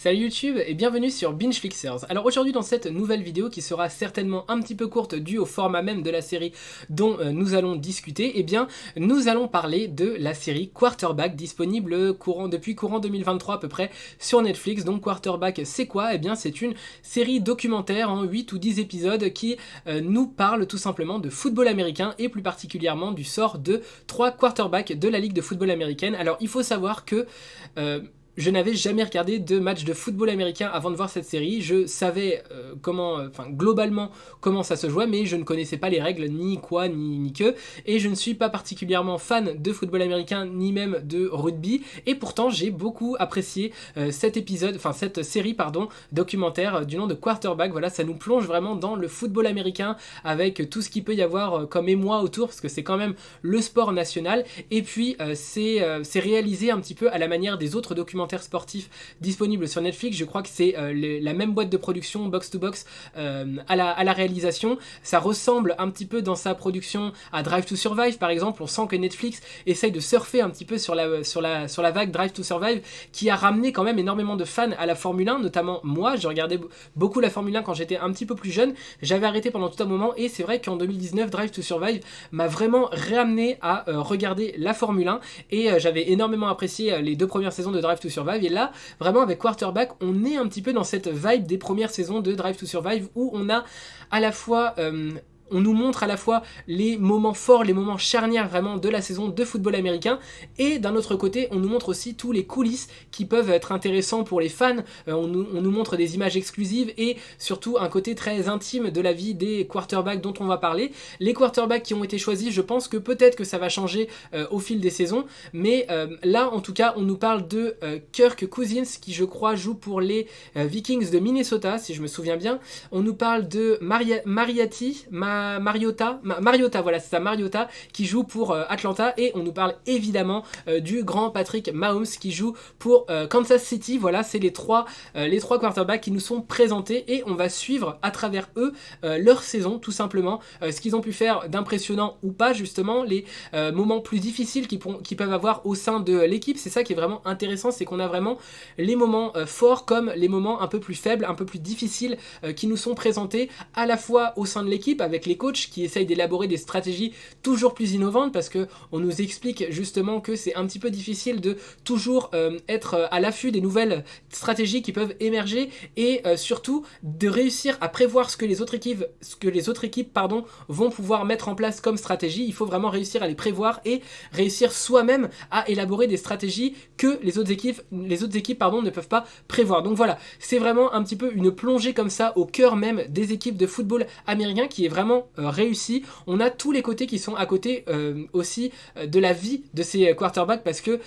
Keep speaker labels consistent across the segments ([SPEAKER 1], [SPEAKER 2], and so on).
[SPEAKER 1] Salut YouTube et bienvenue sur Binge Flixers. Alors aujourd'hui dans cette nouvelle vidéo qui sera certainement un petit peu courte due au format même de la série dont nous allons discuter, nous allons parler de la série Quarterback disponible depuis courant 2023 à peu près sur Netflix. Donc Quarterback c'est quoi? C'est une série documentaire en 8 ou 10 épisodes qui nous parle tout simplement de football américain et plus particulièrement du sort de 3 quarterbacks de la Ligue de football américaine. Alors il faut savoir que je n'avais jamais regardé de match de football américain avant de voir cette série. Je savais globalement comment ça se jouait, mais je ne connaissais pas les règles, ni quoi, ni que. Et je ne suis pas particulièrement fan de football américain, ni même de rugby. Et pourtant, j'ai beaucoup apprécié cette série documentaire du nom de Quarterback. Voilà, ça nous plonge vraiment dans le football américain avec tout ce qu'il peut y avoir comme émoi autour, parce que c'est quand même le sport national. Et puis, c'est réalisé un petit peu à la manière des autres documentaires sportifs disponibles sur Netflix. Je crois que c'est la même boîte de production, Box to Box, à la réalisation. Ça ressemble un petit peu dans sa production à Drive to Survive par exemple. On sent que Netflix essaye de surfer un petit peu sur la vague Drive to Survive qui a ramené quand même énormément de fans à la Formule 1, notamment moi. Je regardais beaucoup la Formule 1 quand j'étais un petit peu plus jeune. J'avais arrêté pendant tout un moment et c'est vrai qu'en 2019 Drive to Survive m'a vraiment ramené à regarder la Formule 1 et j'avais énormément apprécié les 2 premières saisons de Drive to Survive. Et là, vraiment avec Quarterback, on est un petit peu dans cette vibe des premières saisons de Drive to Survive où on a à la fois on nous montre à la fois les moments forts, les moments charnières vraiment de la saison de football américain, et d'un autre côté on nous montre aussi tous les coulisses qui peuvent être intéressants pour les fans. On nous montre des images exclusives et surtout un côté très intime de la vie des quarterbacks dont on va parler. Les quarterbacks qui ont été choisis, je pense que peut-être que ça va changer au fil des saisons, mais là en tout cas on nous parle de Kirk Cousins qui je crois joue pour les Vikings de Minnesota si je me souviens bien. On nous parle de Mariota, voilà c'est ça, Mariota qui joue pour Atlanta, et on nous parle évidemment du grand Patrick Mahomes qui joue pour Kansas City. Voilà, c'est les trois quarterbacks qui nous sont présentés et on va suivre à travers eux leur saison tout simplement, ce qu'ils ont pu faire d'impressionnant ou pas, justement les moments plus difficiles qu'ils peuvent avoir au sein de l'équipe. C'est ça qui est vraiment intéressant, c'est qu'on a vraiment les moments forts comme les moments un peu plus faibles, un peu plus difficiles qui nous sont présentés à la fois au sein de l'équipe avec les coachs qui essayent d'élaborer des stratégies toujours plus innovantes, parce que on nous explique justement que c'est un petit peu difficile de toujours être à l'affût des nouvelles stratégies qui peuvent émerger et surtout de réussir à prévoir ce que les autres équipes vont pouvoir mettre en place comme stratégie. Il faut vraiment réussir à les prévoir et réussir soi-même à élaborer des stratégies que les autres équipes ne peuvent pas prévoir. Donc voilà, c'est vraiment un petit peu une plongée comme ça au cœur même des équipes de football américain qui est vraiment réussi. On a tous les côtés qui sont à côté aussi de la vie de ces quarterbacks, parce que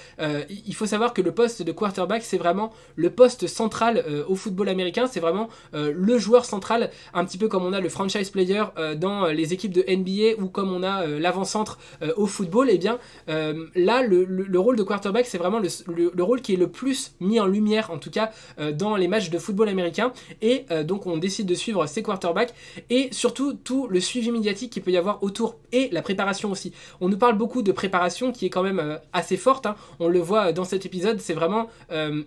[SPEAKER 1] il faut savoir que le poste de quarterback c'est vraiment le poste central au football américain. C'est vraiment le joueur central, un petit peu comme on a le franchise player dans les équipes de NBA ou comme on a l'avant-centre au football. Et bien là le rôle de quarterback c'est vraiment le rôle qui est le plus mis en lumière en tout cas dans les matchs de football américain, et donc on décide de suivre ces quarterbacks et surtout tout le suivi médiatique qu'il peut y avoir autour et la préparation aussi. On nous parle beaucoup de préparation qui est quand même assez forte, hein. On le voit dans cet épisode, c'est vraiment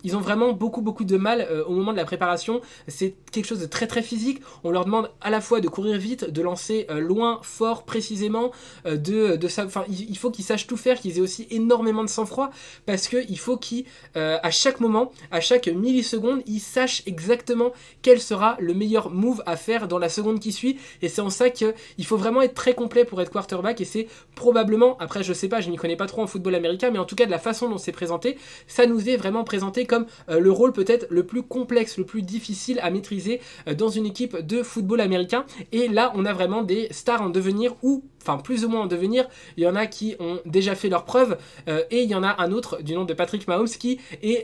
[SPEAKER 1] ils ont vraiment beaucoup de mal au moment de la préparation. C'est quelque chose de très très physique. On leur demande à la fois de courir vite, de lancer loin, fort, précisément, il faut qu'ils sachent tout faire, qu'ils aient aussi énormément de sang-froid, parce que il faut qu'ils à chaque moment, à chaque milliseconde, ils sachent exactement quel sera le meilleur move à faire dans la seconde qui suit. Et c'est en ça qu'il faut vraiment être très complet pour être quarterback, et c'est probablement, après je sais pas, je n'y connais pas trop en football américain, mais en tout cas de la façon dont c'est présenté, ça nous est vraiment présenté comme le rôle peut-être le plus complexe, le plus difficile à maîtriser dans une équipe de football américain. Et là on a vraiment des stars en devenir, ou enfin plus ou moins en devenir. Il y en a qui ont déjà fait leurs preuves et il y en a un autre du nom de Patrick Mahomes qui est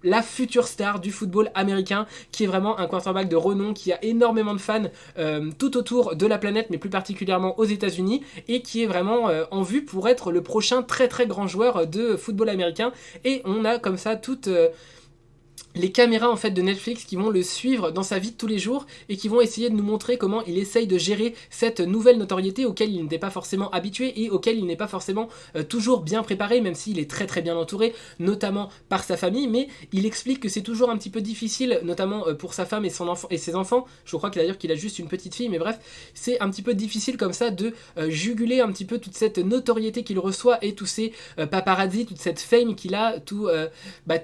[SPEAKER 1] la future star du football américain, qui est vraiment un quarterback de renom, qui a énormément de fans tout autour de la planète, mais plus particulièrement aux États-Unis, et qui est vraiment en vue pour être le prochain très très grand joueur de football américain. Et on a comme ça toute les caméras en fait de Netflix qui vont le suivre dans sa vie de tous les jours et qui vont essayer de nous montrer comment il essaye de gérer cette nouvelle notoriété auquel il n'était pas forcément habitué et auquel il n'est pas forcément toujours bien préparé, même s'il est très très bien entouré, notamment par sa famille, mais il explique que c'est toujours un petit peu difficile, notamment pour sa femme et son enfant et ses enfants. Je crois d'ailleurs qu'il a juste une petite fille, mais bref, c'est un petit peu difficile comme ça de juguler un petit peu toute cette notoriété qu'il reçoit et tous ces paparazzi, toute cette fame qu'il a, tous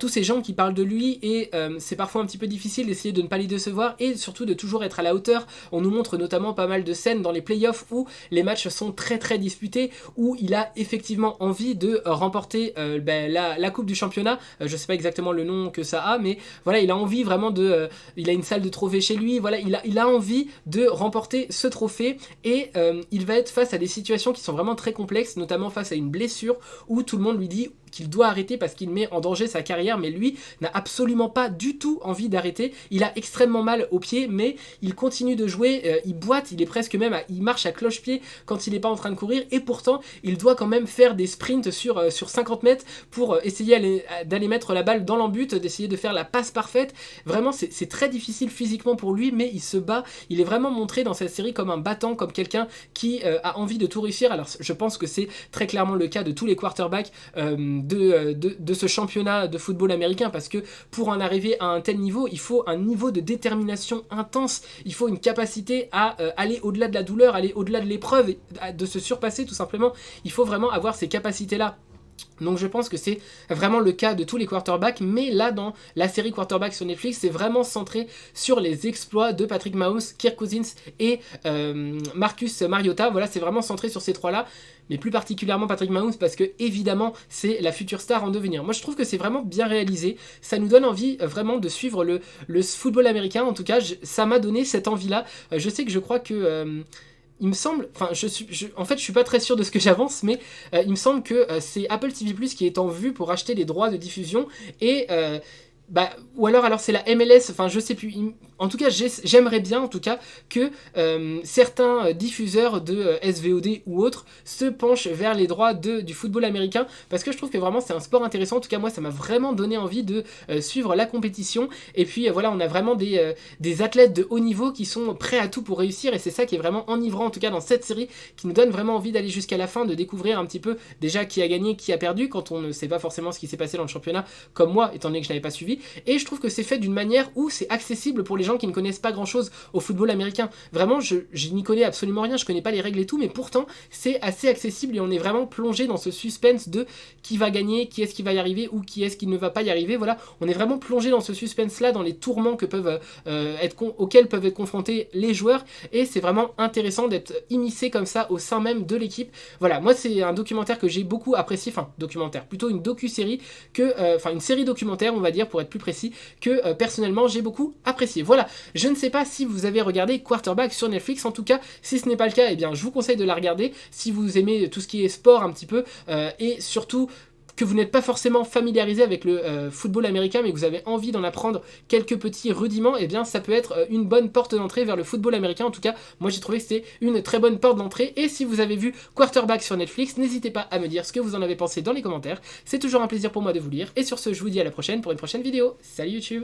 [SPEAKER 1] ces gens qui parlent de lui et c'est parfois un petit peu difficile d'essayer de ne pas les décevoir et surtout de toujours être à la hauteur. On nous montre notamment pas mal de scènes dans les playoffs où les matchs sont très très disputés, où il a effectivement envie de remporter la coupe du championnat. Je sais pas exactement le nom que ça a, mais voilà, il a envie vraiment il a une salle de trophées chez lui, voilà, il a envie de remporter ce trophée et il va être face à des situations qui sont vraiment très complexes, notamment face à une blessure où tout le monde lui dit qu'il doit arrêter parce qu'il met en danger sa carrière, mais lui n'a absolument pas du tout envie d'arrêter. Il a extrêmement mal aux pieds, mais il continue de jouer, il boite, il est presque même, il marche à cloche-pied quand il n'est pas en train de courir, et pourtant il doit quand même faire des sprints sur 50 mètres pour essayer d'aller mettre la balle dans l'embut, d'essayer de faire la passe parfaite. Vraiment, c'est très difficile physiquement pour lui, mais il se bat. Il est vraiment montré dans cette série comme un battant, comme quelqu'un qui a envie de tout réussir. Alors je pense que c'est très clairement le cas de tous les quarterbacks de ce championnat de football américain, parce que pour en arriver à un tel niveau, il faut un niveau de détermination intense, il faut une capacité à aller au-delà de la douleur, aller au-delà de l'épreuve, de se surpasser tout simplement. Il faut vraiment avoir ces capacités-là. Donc je pense que c'est vraiment le cas de tous les quarterbacks, mais là dans la série quarterback sur Netflix, c'est vraiment centré sur les exploits de Patrick Mahomes, Kirk Cousins et Marcus Mariota. Voilà, c'est vraiment centré sur ces trois-là, mais plus particulièrement Patrick Mahomes parce que évidemment c'est la future star en devenir. Moi je trouve que c'est vraiment bien réalisé, ça nous donne envie vraiment de suivre le football américain. En tout cas, ça m'a donné cette envie-là. Je sais que je crois que... il me semble, enfin en fait je suis pas très sûr de ce que j'avance, mais il me semble que c'est Apple TV+ qui est en vue pour acheter les droits de diffusion et ou alors c'est la MLS, enfin je sais plus. En tout cas, j'aimerais bien en tout cas que certains diffuseurs de SVOD ou autres se penchent vers les droits du football américain, parce que je trouve que vraiment c'est un sport intéressant. En tout cas, moi ça m'a vraiment donné envie de suivre la compétition. Et puis voilà, on a vraiment des athlètes de haut niveau qui sont prêts à tout pour réussir, et c'est ça qui est vraiment enivrant en tout cas dans cette série, qui nous donne vraiment envie d'aller jusqu'à la fin, de découvrir un petit peu déjà qui a gagné, qui a perdu, quand on ne sait pas forcément ce qui s'est passé dans le championnat, comme moi, étant donné que je n'avais pas suivi. Et je trouve que c'est fait d'une manière où c'est accessible pour les gens qui ne connaissent pas grand chose au football américain. Vraiment, je n'y connais absolument rien, je connais pas les règles et tout, mais pourtant c'est assez accessible et on est vraiment plongé dans ce suspense de qui va gagner, qui est-ce qui va y arriver ou qui est-ce qui ne va pas y arriver. Voilà, on est vraiment plongé dans ce suspense là, dans les tourments auxquels peuvent être confrontés les joueurs, et c'est vraiment intéressant d'être immiscé comme ça au sein même de l'équipe. Voilà, moi c'est un documentaire que j'ai beaucoup apprécié, enfin documentaire, plutôt une docu-série une série documentaire on va dire pour être plus précis, que personnellement j'ai beaucoup apprécié. Voilà, je ne sais pas si vous avez regardé Quarterback sur Netflix, en tout cas si ce n'est pas le cas, eh bien je vous conseille de la regarder si vous aimez tout ce qui est sport un petit peu, et surtout que vous n'êtes pas forcément familiarisé avec le football américain, mais que vous avez envie d'en apprendre quelques petits rudiments, eh bien ça peut être une bonne porte d'entrée vers le football américain. En tout cas, moi j'ai trouvé que c'était une très bonne porte d'entrée. Et si vous avez vu Quarterback sur Netflix, n'hésitez pas à me dire ce que vous en avez pensé dans les commentaires. C'est toujours un plaisir pour moi de vous lire. Et sur ce, je vous dis à la prochaine pour une prochaine vidéo. Salut YouTube!